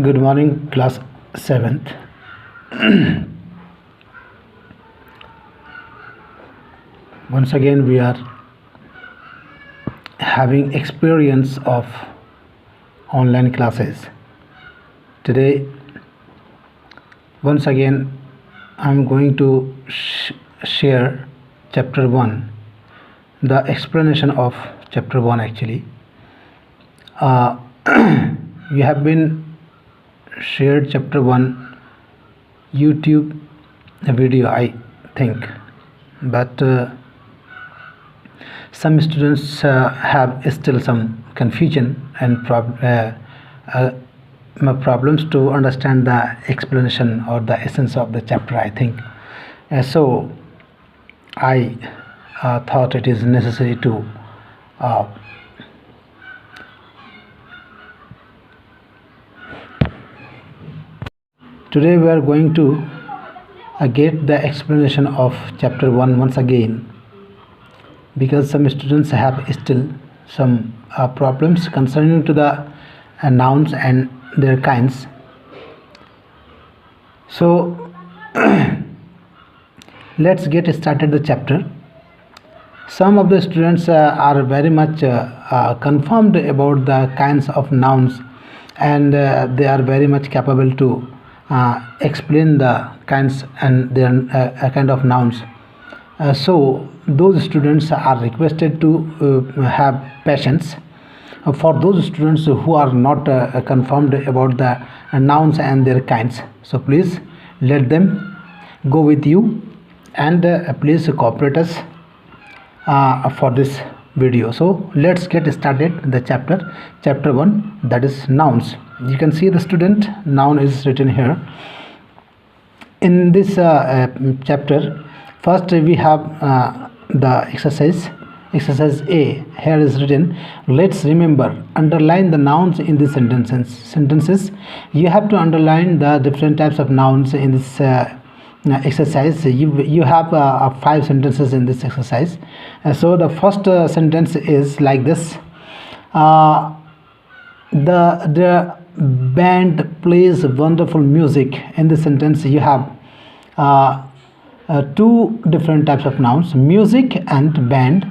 Good morning, class 7th. Once again, we are having experience of online classes. Today, once again, I'm going to share chapter 1, the explanation of chapter 1 actually. We have been shared chapter 1 YouTube video, I think, but some students have still some confusion and problems to understand the explanation or the essence of the chapter, I think. So I thought it is necessary to today we are going to get the explanation of chapter 1 once again, because some students have still some problems concerning to the nouns and their kinds. So let's get started the chapter. Some of the students are very much confirmed about the kinds of nouns, and they are very much capable to explain the kinds and their kind of nouns. So those students are requested to have patience. For those students who are not confirmed about the nouns and their kinds, so please let them go with you, and please cooperate us for this video. So let's get started the chapter 1, that is nouns. You can see the student noun is written here in this chapter. First we have the exercise A. Here is written, let's remember, underline the nouns in the sentences. You have to underline the different types of nouns in this exercise. You have 5 sentences in this exercise. So the first sentence is like this: the band plays wonderful music. In this sentence you have 2 different types of nouns, music and band.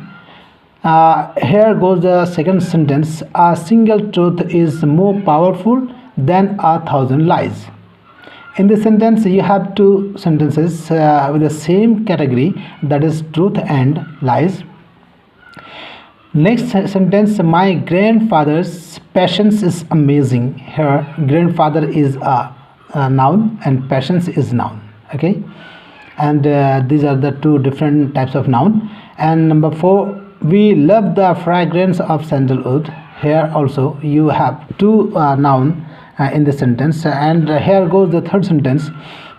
Here goes the second sentence: a single truth is more powerful than 1,000 lies. In this sentence you have 2 sentences with the same category, that is truth and lies. Next sentence: my grandfather's patience is amazing. Here grandfather is a noun and patience is noun. Okay, and these are the 2 different types of noun. And number 4, we love the fragrance of sandalwood. Here also you have 2 noun in the sentence. And here goes the third sentence: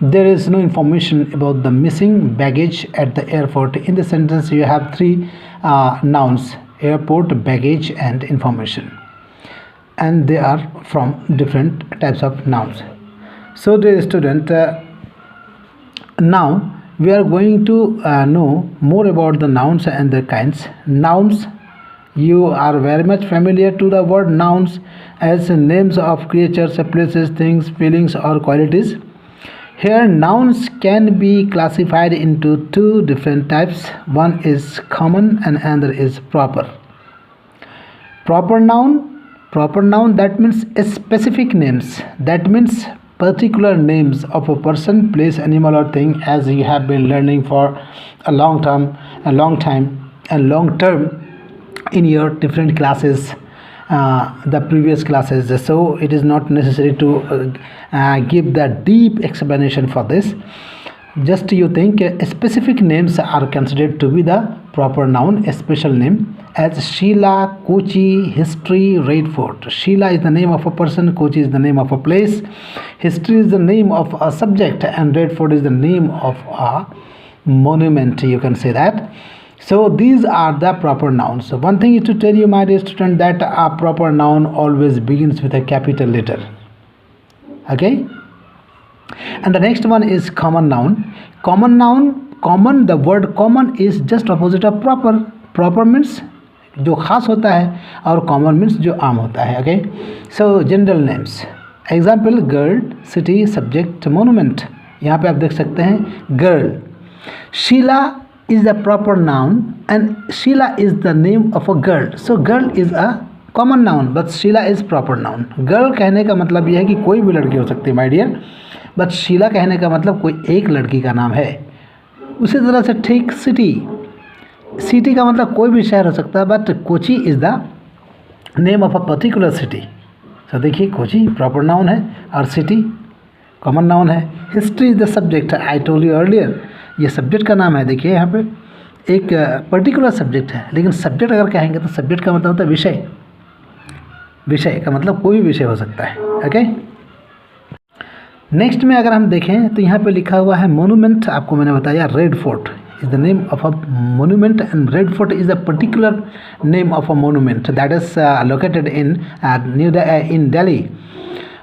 there is no information about the missing baggage at the airport. In the sentence you have 3 nouns: airport, baggage and information, and they are from different types of nouns. So dear student, now we are going to know more about the nouns and their kinds. Nouns, you are very much familiar to the word nouns as names of creatures, places, things, feelings or qualities. Here nouns can be classified into 2 different types. One is common and another is proper. Proper noun, that means specific names, that means particular names of a person, place, animal or thing, as you have been learning for a long time and long term in your different classes, the previous classes. So it is not necessary to give the deep explanation for this. Just you think specific names are considered to be the proper noun. A special name as Sheila, Kochi, history, Red Fort. Sheila is the name of a person, Kochi is the name of a place, history is the name of a subject, and Red Fort is the name of a monument, you can say that. So these are the proper nouns. So one thing is to tell you, my dear student, that a proper noun always begins with a capital letter. Okay, and the next one is common noun. Common, the word common is just opposite of proper. Proper means जो खास होता है और common means जो आम होता है. Okay, so general names. Example girl, city, subject, monument. यहाँ पे आप देख सकते हैं girl. Sheela is the proper noun and Sheela is the name of a girl. So girl is a common noun but Sheela is proper noun. Girl कहने का मतलब यह है कि कोई भी लड़की हो सकती है माय डियर, बट शीला कहने का मतलब कोई एक लड़की का नाम है। उसी तरह से ठीक सिटी, सिटी का मतलब कोई भी शहर हो सकता है but Kochi is the name of a particular city. तो देखिए कोची प्रॉपर नाउन है और सिटी कॉमन नाउन है। History is the subject, I told you earlier, ये सब्जेक्ट का नाम है। देखिए यहाँ पे एक पर्टिकुलर सब्जेक्ट है, लेकिन सब्जेक्ट अगर कहेंगे तो सब्जेक्ट का मतलब होता है विषय। विषय का मतलब कोई भी विषय हो सकता है। ओके, नेक्स्ट में अगर हम देखें तो यहाँ पे लिखा हुआ है मोनूमेंट। आपको मैंने बताया Red Fort is the name of a monument and Red Fort is a particular name of a monument that is located in in Delhi.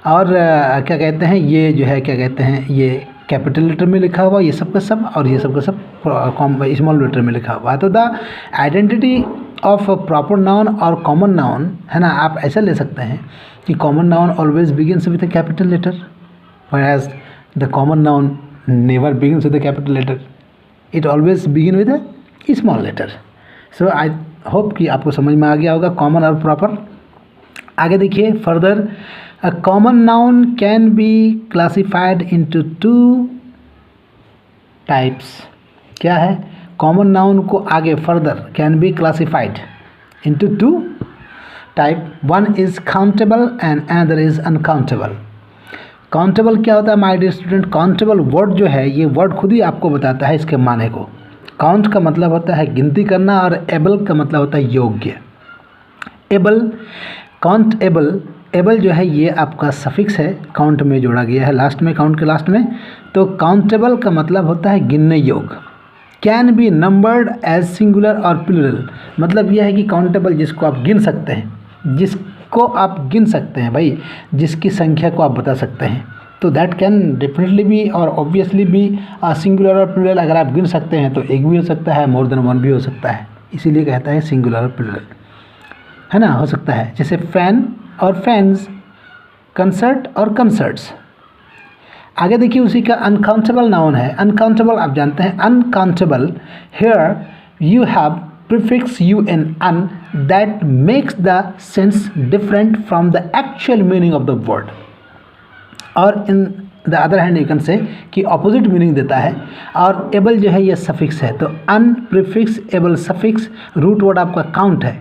और क्या कहते हैं, ये जो है क्या कहते हैं, ये कैपिटल लेटर में लिखा हुआ ये सब का सब, और ये सब का सब स्मॉल लेटर में लिखा हुआ है। तो the identity of proper noun और कॉमन नाउन है ना, आप ऐसा ले सकते हैं कि common noun always begins with a capital letter, whereas the common noun never begins with a capital letter, it always begin with a small letter. So I hope कि आपको समझ में आ गया होगा कॉमन और प्रॉपर। आगे देखिए further, a common noun can be classified into two types। क्या है, कॉमन नाउन को आगे further can be classified into two type, one is countable and another is uncountable। Countable क्या होता है my dear student, countable word जो है ये वर्ड खुद ही आपको बताता है इसके माने को। काउंट का मतलब होता है गिनती करना और एबल का मतलब होता है योग्य। एबल, काउंट एबल, एबल जो है ये आपका सफिक्स है, काउंट में जोड़ा गया है लास्ट में, काउंट के लास्ट में। तो काउंटेबल का मतलब होता है गिनने योग्य। Can be numbered as singular और प्लूरल, मतलब यह है कि काउंटेबल जिसको आप गिन सकते हैं, जिसको आप गिन सकते हैं भाई, जिसकी संख्या को आप बता सकते हैं, तो दैट कैन डेफिनेटली बी और ऑब्वियसली भी सिंगुलर और प्लूरल। अगर आप गिन सकते हैं तो एक भी हो सकता है, मोर देन वन भी हो सकता है, इसीलिए कहता है सिंगुलर और प्लूरल, है ना, हो सकता है। जैसे फैन और फैंस, कंसर्ट और कंसर्ट्स। आगे देखिए उसी का अनकाउंटेबल नाउन है। अनकाउंटेबल आप जानते हैं, uncountable here you have prefix un that makes the sense different from the actual meaning of the word, और in the other hand you can say कि opposite meaning देता है। और able जो है ये suffix है, तो un prefix able suffix root word आपका count है,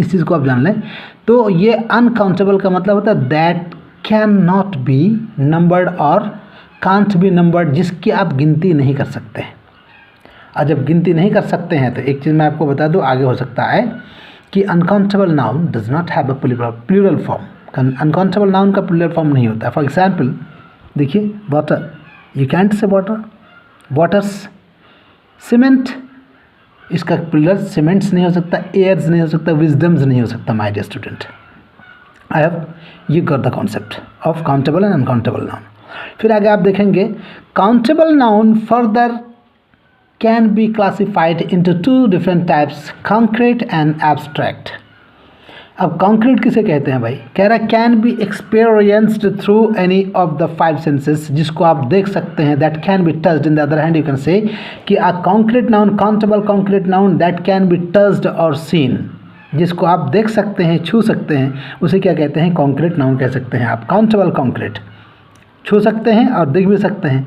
इस चीज़ को आप जान लें। तो ये uncountable का मतलब होता है that cannot be numbered और can't be numbered, जिसकी आप गिनती नहीं कर सकते हैं। और जब गिनती नहीं कर सकते हैं तो एक चीज़ मैं आपको बता दूं, आगे हो सकता है कि uncountable noun does not have a plural form. Uncountable noun का प्लूरल फॉर्म नहीं होता है। फॉर एग्जांपल देखिए water, you can't say water, waters. Cement, इसका प्लूरल सीमेंट्स नहीं हो सकता, एयर्स नहीं हो सकता, विजडम्स नहीं हो सकता। My dear student, I have you got the concept of countable and uncountable noun. फिर आगे आप देखेंगे countable noun further can be classified into two different types, concrete and abstract। अब concrete किसे कहते हैं भाई, कह रहा can be experienced through any of the five senses, जिसको आप देख सकते हैं, that can be touched। in the other hand you can say कि a concrete noun, countable concrete noun that can be touched or seen, जिसको आप देख सकते हैं, छू सकते हैं, उसे क्या कहते हैं, concrete noun कह सकते हैं आप। countable concrete छू सकते हैं और देख भी सकते हैं।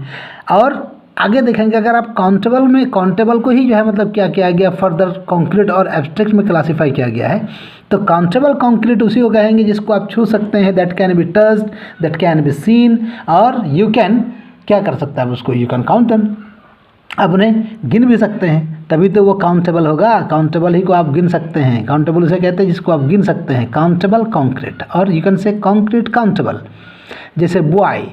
और आगे देखेंगे अगर आप काउंटेबल में, काउंटेबल को ही जो है मतलब क्या किया गया, फर्दर कॉन्क्रीट और एब्स्ट्रैक्ट में क्लासीफाई किया गया है। तो काउंटेबल कॉन्क्रीट उसी को कहेंगे जिसको आप छू सकते हैं, that can be touched, that can be seen, और यू कैन क्या कर सकता है उसको, यू कैन काउंट देम, आप उन्हें गिन भी सकते हैं, तभी तो वो काउंटेबल होगा। काउंटेबल ही को आप गिन सकते हैं, काउंटेबल उसे कहते हैं जिसको आप गिन सकते हैं, काउंटेबल कॉन्क्रीट। और यू कैन से कॉन्क्रीट काउंटेबल। जैसे बॉय,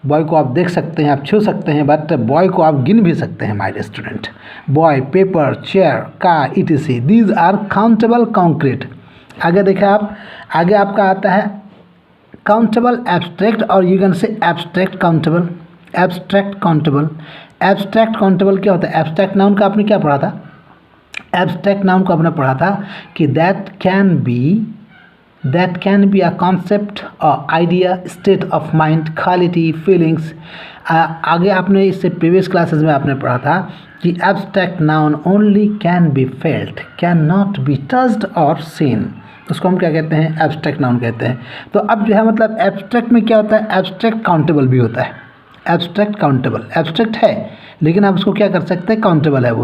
बॉय को आप देख सकते हैं, आप छू सकते हैं, बट बॉय को आप गिन भी सकते हैं my dear student. Boy, paper, chair, car, etc, these are countable concrete. आगे देखें आप, आगे आपका आता है काउंटेबल एब्स्ट्रैक्ट, और you can say abstract countable. Abstract countable, abstract countable क्या होता है, एब्स्ट्रैक्ट नाउन का आपने क्या पढ़ा था, एब्स्ट्रैक्ट नाउन को आपने पढ़ा था कि that can be that can be a concept, idea, state of mind, quality, feelings. आगे आपने इससे प्रीवियस क्लासेस में आपने पढ़ा था कि abstract noun only can be felt, can not be touched और सीन, उसको हम क्या कहते हैं, एब्स्ट्रैक्ट नाउन कहते हैं। तो अब जो है मतलब एब्स्ट्रैक्ट में क्या होता है, एब्स्ट्रैक्ट काउंटेबल भी होता है। एब्स्ट्रैक्ट काउंटेबल, एब्स्ट्रैक्ट है लेकिन आप उसको क्या कर सकते हैं, काउंटेबल है वो,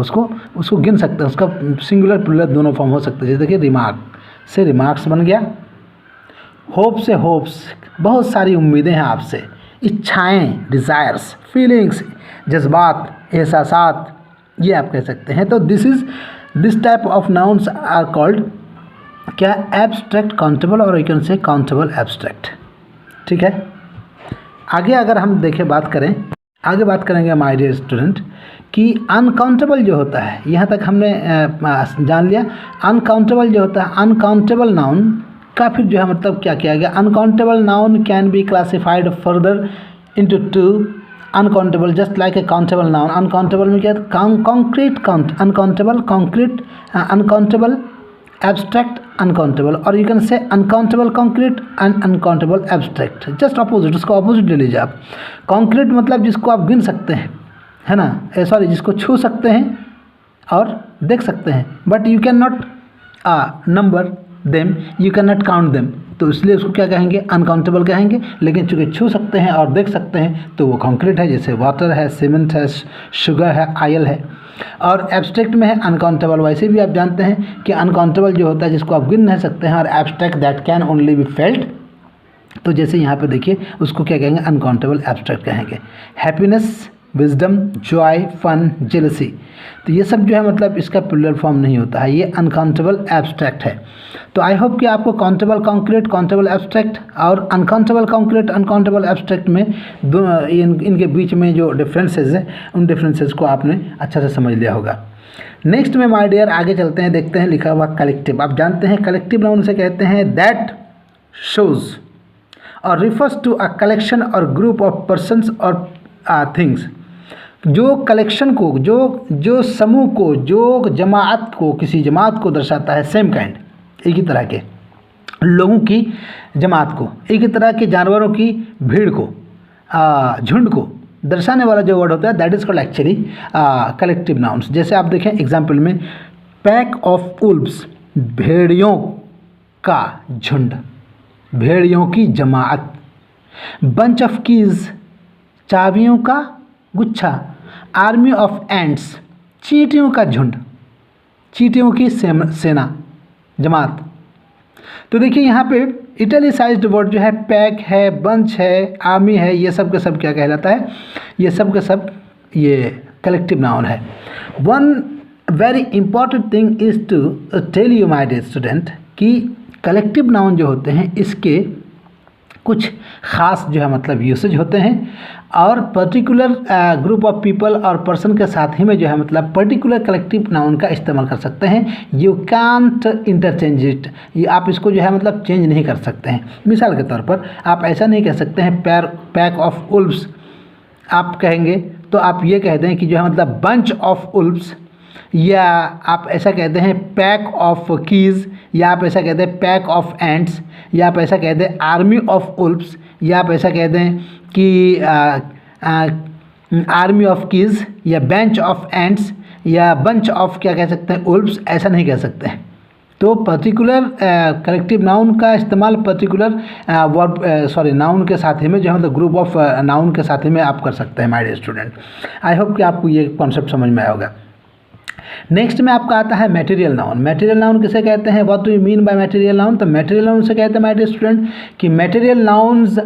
उसको गिन सकते हैं, उसका सिंगुलर प्लूरल दोनों फॉर्म हो सकते हैं। जैसे देखिए रिमार्क से रिमार्क्स बन गया, होप से होप्स, बहुत सारी उम्मीदें हैं आपसे, इच्छाएं, डिज़ायर्स, फीलिंग्स, जज्बात, एहसासात, ये आप कह सकते हैं। तो this type of nouns are called क्या, एब्स्ट्रैक्ट काउंटेबल और you can say countable abstract. ठीक है, आगे अगर हम देखें बात करेंगे माय डियर स्टूडेंट कि अनकाउंटेबल जो होता है, यहाँ तक हमने जान लिया। अनकाउंटेबल जो होता है, अनकाउंटेबल नाउन का फिर जो है मतलब क्या किया गया, uncountable noun can be classified further into two uncountable just like a countable noun. Uncountable में क्या, concrete count, uncountable concrete, uncountable abstract uncountable, और you can say uncountable concrete and uncountable abstract. Just opposite, उसको opposite ले लीजिए आप। Concrete मतलब जिसको आप गिन सकते हैं, है ना, सॉरी जिसको छू सकते हैं और देख सकते हैं, but you can not number them, you can not count them, तो इसलिए उसको क्या कहेंगे, अनकाउंटेबल कहेंगे। लेकिन चूँकि छू सकते हैं और देख सकते हैं तो वो कॉन्क्रीट है, जैसे वाटर है, सीमेंट है, शुगर है, ऑयल है। और एब्स्ट्रैक्ट में है अनकाउंटेबल। वैसे भी आप जानते हैं कि अनकाउंटेबल जो होता है जिसको आप गिन नहीं सकते हैं, और abstract that can only be felt, तो जैसे यहाँ पे देखिए उसको क्या कहेंगे, अनकाउंटेबल एब्स्ट्रैक्ट कहेंगे। Happiness, wisdom, joy, fun, jealousy, तो ये सब जो है मतलब इसका प्लूरल फॉर्म नहीं होता है, ये अनकाउंटेबल एब्स्ट्रैक्ट है। तो आई होप कि आपको काउंटेबल कॉन्क्रीट, काउंटेबल एब्स्ट्रैक्ट और अनकाउंटेबल कॉन्क्रीट, अनकाउंटेबल एब्स्ट्रैक्ट में इनके बीच में जो डिफरेंसेस है, उन डिफरेंसेस को आपने अच्छा से समझ लिया होगा। नेक्स्ट में माय डियर आगे चलते हैं, देखते हैं लिखा हुआ कलेक्टिव। आप जानते हैं कलेक्टिव नाउन से कहते हैं दैट शोज और रिफर्स टू अ कलेक्शन और ग्रुप ऑफ पर्सन्स और थिंग्स। जो कलेक्शन को, जो समूह को, जो जमात को, किसी जमात को दर्शाता है, सेम काइंड, एक ही तरह के लोगों की जमात को, एक ही तरह के जानवरों की भीड़ को, झुंड को दर्शाने वाला जो वर्ड होता है that is called actually collective nouns. जैसे आप देखें एग्जाम्पल में, पैक ऑफ वुल्व्स, भेड़ियों का झुंड, भेड़ियों की जमात। बंच ऑफ कीज, चाबियों का गुच्छा। आर्मी ऑफ एंट्स, चींटियों का झुंड, चींटियों की सेना, जमात। तो देखिए यहाँ पे इटैलिसाइज्ड वर्ड जो है, पैक है, बंच है, आर्मी है, ये सब के सब क्या कहलाता है, ये सब के सब ये कलेक्टिव नाउन है। One very important thing is to tell you my dear student कि कलेक्टिव नाउन जो होते हैं इसके कुछ ख़ास जो है मतलब यूसेज होते हैं, और पर्टिकुलर ग्रुप ऑफ पीपल और पर्सन के साथ ही में जो है मतलब पर्टिकुलर कलेक्टिव नाउन का इस्तेमाल कर सकते हैं। यू कांट इंटरचेंज इट, ये आप इसको जो है मतलब चेंज नहीं कर सकते हैं। मिसाल के तौर पर आप ऐसा नहीं कह सकते हैं पैक ऑफ वुल्व्स, आप कहेंगे तो आप ये कह दें कि जो है मतलब बंच ऑफ वुल्व्स, या आप ऐसा कहते हैं पैक ऑफ कीज़, या आप ऐसा कहते हैं पैक ऑफ एंट्स, या आप ऐसा कहते हैं आर्मी ऑफ वुल्व्स, या आप ऐसा कहते हैं कि आर्मी ऑफ कीज़, या बेंच ऑफ एंट्स, या बंच ऑफ क्या कह सकते हैं, वुल्व्स, ऐसा नहीं कह सकते हैं। तो पर्टिकुलर कलेक्टिव नाउन का इस्तेमाल पर्टिकुलर नाउन के साथ ही में जो है मतलब ग्रुप ऑफ नाउन के साथ ही में आप कर सकते हैं my dear student. I hope कि आपको ये कॉन्सेप्ट समझ में आया होगा। नेक्स्ट में आपका आता है मटेरियल नाउन। मटेरियल नाउन किसे कहते हैं, what do you mean by material noun? तो मटेरियल नाउन से कहते हैं माय डियर स्टूडेंट कि material nouns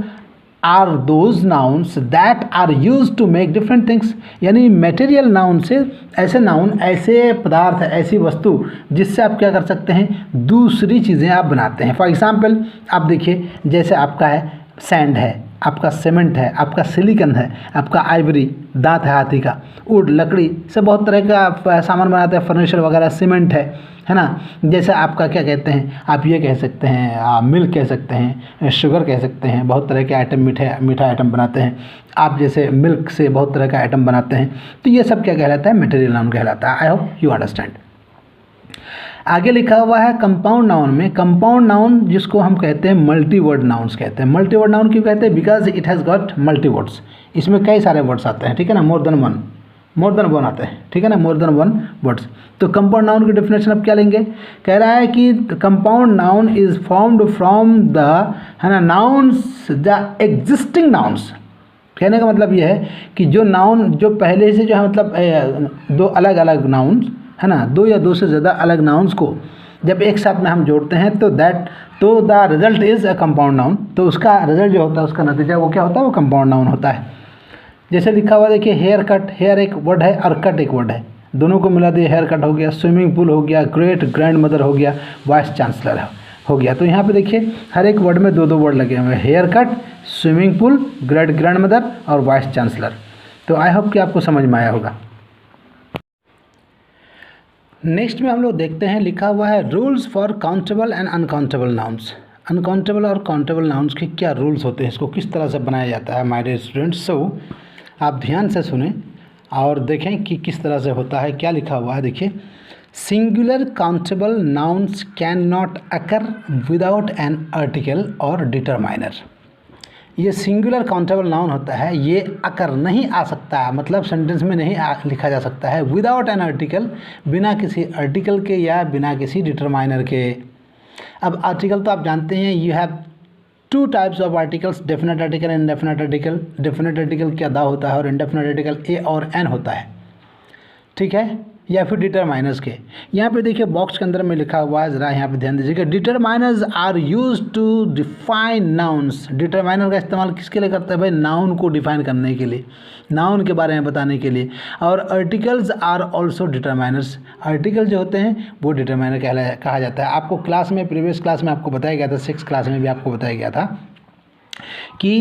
are those nouns that are use to make different things. यानी मटेरियल नाउन से ऐसे नाउन, ऐसे पदार्थ, ऐसी वस्तु जिससे आप क्या कर सकते हैं, दूसरी चीज़ें आप बनाते हैं। फॉर एग्जाम्पल आप देखिए, जैसे आपका है सैंड है, आपका सीमेंट है, आपका सिलिकन है, आपका आइवरी, दांत है हाथी का, वुड, लकड़ी से बहुत तरह का सामान बनाते हैं, फर्नीचर वगैरह, सीमेंट है ना। जैसे आपका क्या कहते हैं, आप ये कह सकते हैं मिल्क कह सकते हैं, शुगर कह सकते हैं, बहुत तरह के आइटम, मीठा आइटम बनाते हैं आप, जैसे मिल्क से बहुत तरह का आइटम बनाते हैं। तो ये सब क्या कहलाता है, मटेरियल नाउन कहलाता है। I hope you understand. आगे लिखा हुआ है कंपाउंड नाउन में, कंपाउंड नाउन जिसको हम कहते हैं मल्टी वर्ड नाउन्स कहते हैं। मल्टी वर्ड नाउन क्यों कहते हैं? Because it has got multi words, इसमें कई सारे वर्ड्स आते हैं, ठीक है ना, मोर देन वन आते हैं, ठीक है ना, मोर देन वन वर्ड्स। तो कंपाउंड नाउन की डेफिनेशन अब क्या लेंगे? कह रहा है कि compound noun is formed from the, है ना, नाउन्स द एग्जिस्टिंग नाउन्स। कहने का मतलब ये है कि जो नाउन जो पहले से जो है मतलब दो अलग अलग नाउन्स, है ना, दो या दो से ज़्यादा अलग नाउन्स को जब एक साथ में हम जोड़ते हैं तो the result is a compound noun. तो उसका रिजल्ट जो होता है, उसका नतीजा वो क्या होता है? वो कंपाउंड नाउन होता है। जैसे लिखा हुआ देखिए हेयर कट, हेयर एक वर्ड है और कट एक वर्ड है, दोनों को मिला दिए हेयर कट हो गया, स्विमिंग पूल हो गया, ग्रेट ग्रैंड मदर हो गया, वाइस चांसलर हो गया। तो यहाँ पे देखिए हर एक वर्ड में दो दो वर्ड लगे हुए हैं, hair cut, swimming pool, great grand mother और वाइस चांसलर। तो आई होप कि आपको समझ में आया होगा। नेक्स्ट में हम लोग देखते हैं, लिखा हुआ है rules for countable and uncountable nouns. Uncountable और काउंटेबल नाउन्स के क्या रूल्स होते हैं, इसको किस तरह से बनाया जाता है माय डियर स्टूडेंट्स। सो आप ध्यान से सुने और देखें कि किस तरह से होता है। क्या लिखा हुआ है देखिए, singular countable nouns can not occur without an article और डिटरमाइनर। ये सिंगुलर काउंटेबल नाउन होता है, ये अकर नहीं आ सकता है, मतलब सेंटेंस में नहीं लिखा जा सकता है विदाउट एन आर्टिकल, बिना किसी आर्टिकल के या बिना किसी डिटरमाइनर के। अब आर्टिकल तो आप जानते हैं, you have two types of articles, definite article, indefinite article. Definite article क्या दा होता है और इनडेफिनेट आर्टिकल ए और एन होता है, ठीक है, या फिर डिटरमाइनर्स के। यहाँ पे देखिए बॉक्स के अंदर में लिखा हुआ है, ज़रा यहाँ पे ध्यान दीजिएगा, determiners are used to define nouns. Determiner का इस्तेमाल किसके लिए करते हैं भाई? नाउन को डिफाइन करने के लिए, नाउन के बारे में बताने के लिए। और articles are also determiners, article जो होते हैं वो डिटरमाइनर कहा जाता है। आपको क्लास में, प्रीवियस क्लास में आपको बताया गया था, 6th क्लास में भी आपको बताया गया था कि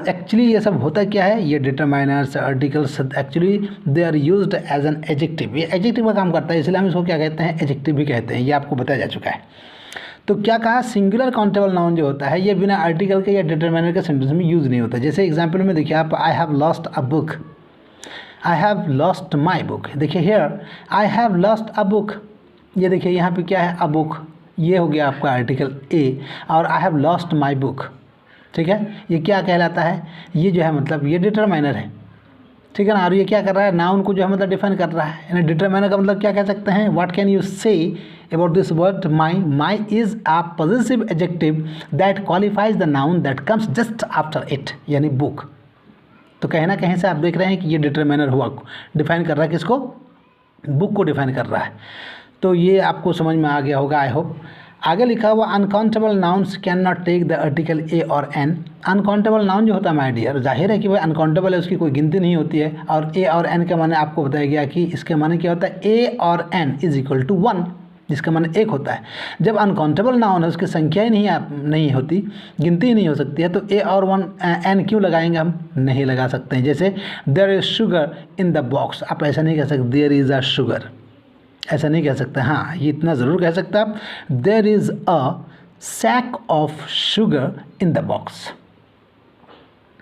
एक्चुअली ये सब होता क्या है। ये determiners, articles actually they are used as an adjective, ये एडजेक्टिव का काम करता है, इसलिए हम इसको क्या कहते हैं? एडजेक्टिव भी कहते हैं। ये आपको बताया जा चुका है। तो क्या कहा, सिंगुलर काउंटेबल नाउन जो होता है ये बिना आर्टिकल के या डिटरमाइनर के सेंटेंस में यूज़ नहीं होता। जैसे एग्जाम्पल में देखिए आप, I have lost a book, I have lost my book. देखिए here I have lost a book, ये देखिए यहाँ पे क्या है? अ बुक, ये हो गया आपका आर्टिकल ए, और आई हैव लॉस्ट माई बुक, ठीक है, ये क्या कहलाता है? ये जो है मतलब ये डिटरमाइनर है, ठीक है ना। और ये क्या कर रहा है? नाउन को जो है मतलब डिफाइन कर रहा है। यानी डिटरमाइनर का मतलब क्या कह सकते हैं? What can you say about this word my? My is a positive adjective that qualifies the noun that comes just after it, यानी बुक। तो कहीं ना कहीं से आप देख रहे हैं कि ये डिटरमाइनर हुआ, डिफाइन कर रहा है किसको? बुक को डिफाइन कर रहा है। तो ये आपको समझ में आ गया होगा आई होप। आगे लिखा हुआ uncountable nouns can not take the article a और एन। अनकाउंटेबल नाउन जो होता है माय डियर, जाहिर है कि भाई अनकाउंटेबल है, उसकी कोई गिनती नहीं होती है। और ए और एन के माने आपको बताया गया कि इसके माने क्या होता है? ए और एन इज इक्वल टू 1, जिसका माने एक होता है। जब अनकाउंटेबल नाउन है उसकी संख्या ही नहीं होती, गिनती ही नहीं हो सकती है, तो ए और 1 एन क्यों लगाएंगे? हम नहीं लगा सकते हैं। जैसे there is sugar in the box, आप ऐसा नहीं कह सकते देयर इज़ अ शुगर, ऐसा नहीं कह सकते। हाँ, ये इतना ज़रूर कह सकते आप, there is a sack of sugar in the box,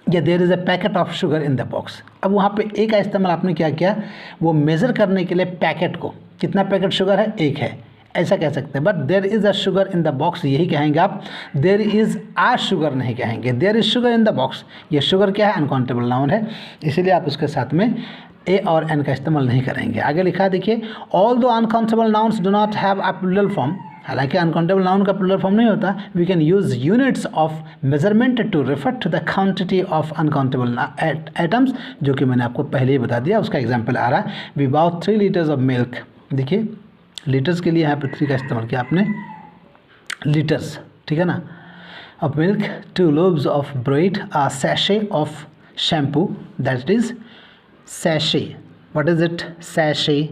या there is a packet of sugar in the box. अब वहाँ पे ए का इस्तेमाल आपने क्या किया? वो मेज़र करने के लिए पैकेट को, कितना पैकेट शुगर है? एक है, ऐसा कह सकते हैं। But there is a sugar in the box यही कहेंगे आप, देयर इज़ आ शुगर नहीं कहेंगे। There is sugar in the box, ये शुगर क्या है? अनकाउंटेबल नाउन है, इसीलिए आप उसके साथ में ए और एन का इस्तेमाल नहीं करेंगे। आगे लिखा है देखिए, although uncountable nouns do not have a plural form, हालांकि अनकाउंटेबल नाउन का प्लूरल फॉर्म नहीं होता, we can use units of measurement to refer to the quantity of uncountable items, जो कि मैंने आपको पहले ही बता दिया। उसका एग्जाम्पल आ रहा है, वी बाउ 3 लीटर्स ऑफ मिल्क। देखिए लीटर्स के लिए यहाँ पे 3 का इस्तेमाल किया आपने, लीटर्स, ठीक है ना, of milk, 2 loaves of bread, a sachet of shampoo, that is sachet. What is it? Sachet,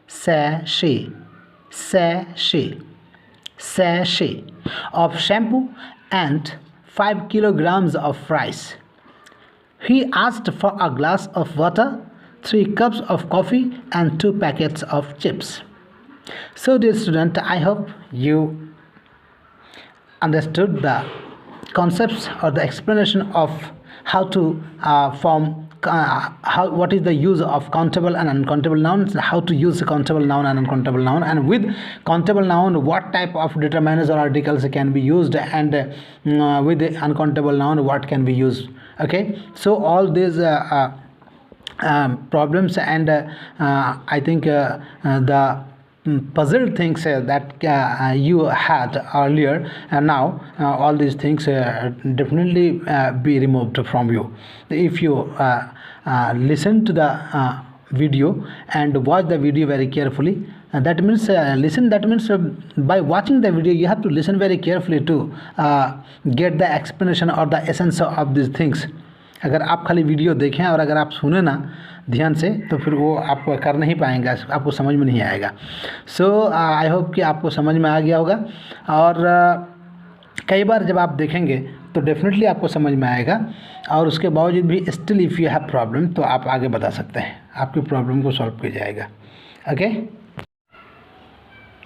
sachet, sachet, sachet of shampoo and 5 kilograms of rice. He asked for a glass of water, 3 cups of coffee and 2 packets of chips. So dear student, I hope you understood the concepts or the explanation of how to form what is the use of countable and uncountable nouns, how to use countable noun and uncountable noun, and with countable noun what type of determiners or articles can be used, and with the uncountable noun what can be used. Okay, so all these problems and I think the puzzle things that you had earlier, and now all these things definitely be removed from you if you listen to the video and watch the video very carefully. That means listen, that means by watching the video you have to listen very carefully to get the explanation or the essence of these things. अगर आप खाली video देखें और अगर आप सुने ना ध्यान से तो फिर वो आप कर नहीं पाएंगे, आपको समझ में नहीं आएगा. सो आई होप कि आपको समझ में आ गया होगा, और कई बार जब आप देखेंगे तो डेफिनेटली आपको समझ में आएगा, और उसके बावजूद भी still if you have problem तो आप आगे बता सकते हैं, आपकी प्रॉब्लम को सॉल्व किया जाएगा. Okay,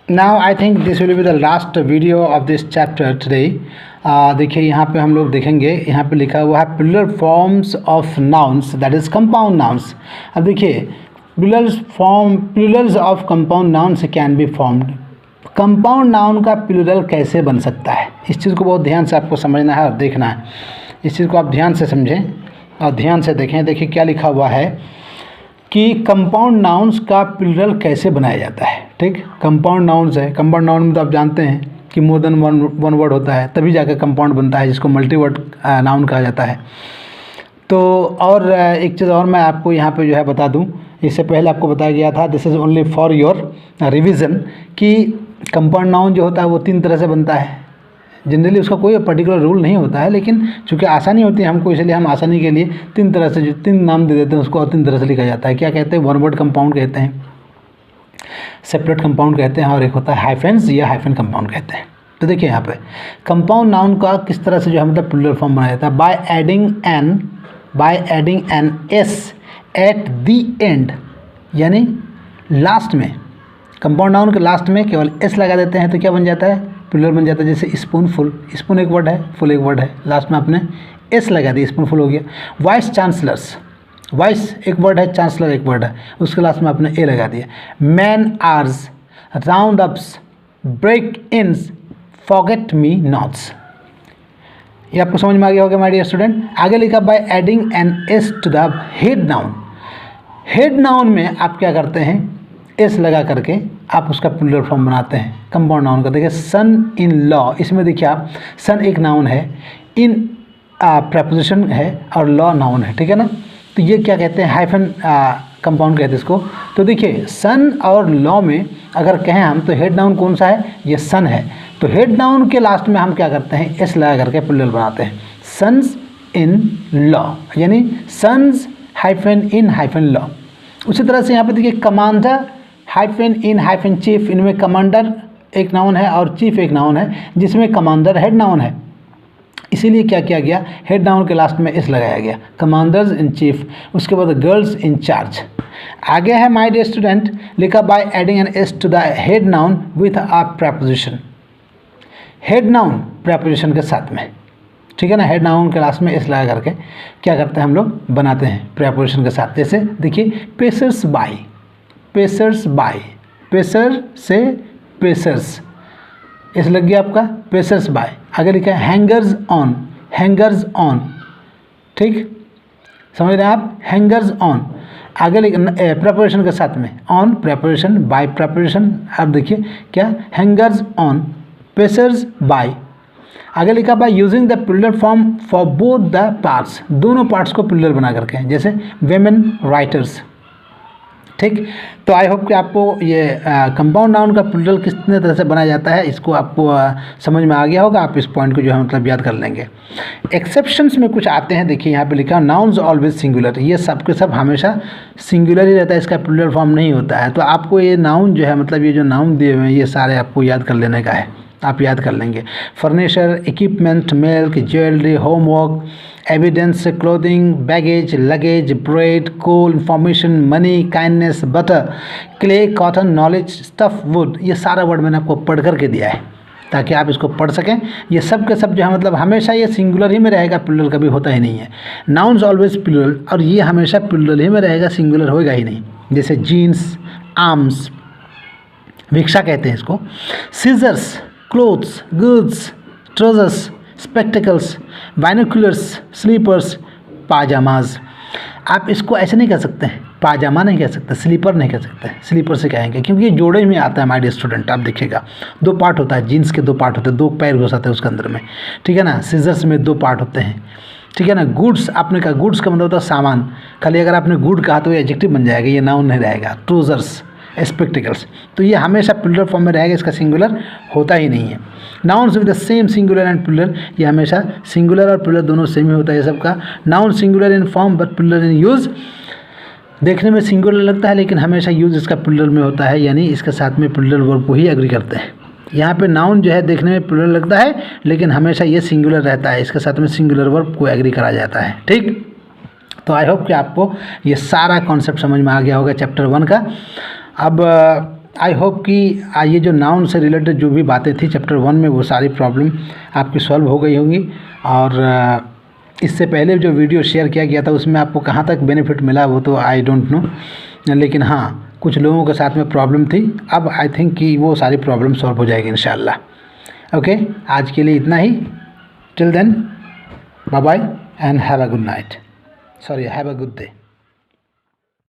now I think this will be the last video of this chapter today. देखिए यहाँ पे हम लोग देखेंगे, यहाँ पे लिखा हुआ है plural forms of nouns, that is compound nouns. अब देखिए plurals of compound nouns can be formed. Compound noun का प्लूरल कैसे बन सकता है, इस चीज़ को बहुत ध्यान से आपको समझना है और देखना है. इस चीज़ को आप ध्यान से समझें और ध्यान से देखें. देखिए क्या लिखा हुआ है कि कंपाउंड नाउन्स का प्लूरल कैसे बनाया जाता है. ठीक, कंपाउंड नाउन्स है, कंपाउंड नाउन में तो आप जानते हैं कि मोर देन वन वर्ड होता है, तभी जाकर कंपाउंड बनता है, जिसको मल्टी वर्ड नाउन कहा जाता है. तो और एक चीज़ और मैं आपको यहाँ पे जो है बता दूँ, इससे पहले आपको बताया गया था, this is only for your revision, कि कंपाउंड नाउन जो होता है वो 3 तरह से बनता है. जनरली उसका कोई पर्टिकुलर रूल नहीं होता है, लेकिन चूँकि आसानी होती है हमको, इसलिए हम आसानी के लिए 3 तरह से, जो 3 नाम दे देते हैं उसको, और 3 तरह से लिखा जाता है. क्या कहते हैं, वन वर्ड कंपाउंड कहते हैं, सेपरेट कंपाउंड कहते हैं, और एक होता है हाइफेंस या हाइफेन कंपाउंड कहते हैं. तो देखिए यहाँ पे कंपाउंड नाउन का किस तरह से जो है मतलब प्लूरल फॉर्म बनाया जाता है, bye adding an S at the end, यानी लास्ट में, कंपाउंड नाउन के लास्ट में केवल एस लगा देते हैं तो क्या बन जाता है, प्लूरल बन जाता है. जैसे स्पून फुल, स्पून एक वर्ड है, फुल एक वर्ड है, लास्ट में आपने एस लगा दिया, स्पून फुल हो गया. वाइस चांसलर्स, वाइस एक वर्ड है, चांसलर एक वर्ड है, उसके लास्ट में आपने ए लगा दिया. Man hours, round ups, break ins, forget me nots. ये आपको समझ में आ गया होगा माय डियर स्टूडेंट. आगे लिखा by adding an S to the head noun. Head noun में आप क्या करते हैं, एस लगा करके आप उसका प्लूरल फॉर्म बनाते हैं कंपाउंड नाउन का. देखिए सन इन लॉ, इसमें देखिए आप, सन एक नाउन है, इन प्रपोजिशन है, और लॉ नाउन है. ठीक है ना, तो ये क्या कहते हैं, हाइफन कंपाउंड कहते हैं इसको. तो देखिए सन और लॉ में अगर कहें हम तो हेड नाउन कौन सा है, ये सन है. तो हेड नाउन के लास्ट में हम क्या करते हैं, एस लगा करके प्लूरल बनाते हैं, सन्स इन लॉ, यानी sons hyphen in hyphen law. उसी तरह से यहाँ पे देखिए commander hyphen in hyphen chief, इनमें कमांडर एक नाउन है और चीफ एक नाउन है, जिसमें कमांडर हेड नाउन है, इसीलिए क्या किया गया, हेड नाउन के लास्ट में एस लगाया गया, कमांडर्स इन चीफ. उसके बाद गर्ल्स इन चार्ज. आगे है माय डियर स्टूडेंट, लिखा by adding an S to the head noun with a preposition. Head noun preposition के साथ में, ठीक है ना, हेड नाउन के लास्ट में एस लगा करके क्या करते हैं हम लोग, बनाते हैं प्रपोजिशन के साथ. जैसे देखिए passers by, passers by, passer से पेसर्स, एस लग गया आपका, पेसर्स बाय. आगे लिखा है हैंगर्स ऑन, हैंगर्स ऑन. ठीक, समझ रहे हैं आप, हैंगर्स ऑन. आगे लिखा प्रपोजिशन के साथ में, ऑन प्रपोजिशन, बाय प्रपोजिशन. अब देखिए क्या, हैंगर्स ऑन, पेसर्स बाय. आगे लिखा by using the plural form for both the parts, दोनों पार्ट्स को प्लूरल बना करके, जैसे वेमेन राइटर्स. ठीक, तो आई होप कि आपको ये कंपाउंड नाउन का प्लूरल कितने तरह से बनाया जाता है इसको आपको समझ में आ गया होगा. आप इस पॉइंट को जो है मतलब याद कर लेंगे. एक्सेप्शंस में कुछ आते हैं, देखिए यहाँ पे लिखा नाउन्स ऑलवेज सिंगुलर, ये सब के सब हमेशा सिंगुलर ही रहता है, इसका प्लूरल फॉर्म नहीं होता है. तो आपको ये नाउन जो है मतलब ये जो नाउन दिए हुए हैं ये सारे आपको याद कर लेने का है, आप याद कर लेंगे. Furniture, equipment, milk, jewellery, homework, evidence, clothing, baggage, luggage, bread, coal, information, money, kindness, butter, clay, cotton, knowledge, stuff, wood. ये सारा वर्ड मैंने आपको पढ़ करके दिया है. ताकि आप इसको पढ़ सकें। ये सब के सब जो है मतलब हमेशा ये सिंगुलर ही में रहेगा, प्लूरल कभी होता ही नहीं है। नाउन्स ऑलवेज प्लूरल, और ये हमेशा प्लूरल ही में रहेगा, सिंगुलर होएगा ही नहीं। जैसे जीन्स, आर्म्स, भिक्षा कहते हैं इसको। Scissors, clothes, goods, trousers, spectacles, binoculars, slippers, pyjamas. आप इसको ऐसे नहीं कह सकते, पाजामा नहीं कह सकते, स्लीपर नहीं कह सकते, स्लीपर से कहेंगे क्योंकि ये जोड़े में आता है माय डियर स्टूडेंट। आप देखिएगा 2 पार्ट होता है, जीन्स के 2 पार्ट होते हैं, 2 पैर घुस आते हैं उसके अंदर में, ठीक है ना। सीजर्स में 2 पार्ट होते हैं, ठीक है ना। गुड्स आपने कहा, गुड्स का मतलब होता है सामान, खाली अगर आपने गुड कहा तो ये एडजेक्टिव बन जाएगा, ये नाउन नहीं रहेगा। ट्राउजर्स, स्पेक्टिकल्स, तो ये हमेशा प्लूरल फॉर्म में रहेगा, इसका सिंगुलर होता ही नहीं है। Nouns with the same singular and plural, ये हमेशा सिंगुलर और प्लूरल दोनों सेम ही होता है ये सबका। Noun singular in form but plural in use, देखने में सिंगुलर लगता है लेकिन हमेशा यूज़ इसका प्लूरल में होता है, यानी इसके साथ में प्लूरल वर्ब को ही एग्री करते हैं। यहाँ पे नाउन जो है देखने में प्लूरल लगता है लेकिन हमेशा ये सिंगुलर रहता है, इसके साथ में सिंगुलर वर्ब को एग्री करा जाता है, ठीक। तो आई होप कि आपको ये सारा कॉन्सेप्ट समझ में आ गया होगा चैप्टर 1 का। अब आई होप कि ये जो नाउन से रिलेटेड जो भी बातें थी चैप्टर 1 में वो सारी प्रॉब्लम आपकी सॉल्व हो गई होंगी। और इससे पहले जो वीडियो शेयर किया गया था उसमें आपको कहाँ तक बेनिफिट मिला वो तो आई डोंट नो, लेकिन कुछ लोगों के साथ में प्रॉब्लम थी। अब आई थिंक कि वो सारी प्रॉब्लम सॉल्व हो जाएगी इंशाल्लाह। ओके, आज के लिए इतना ही। Till then bye bye and have a good night, sorry have a good day.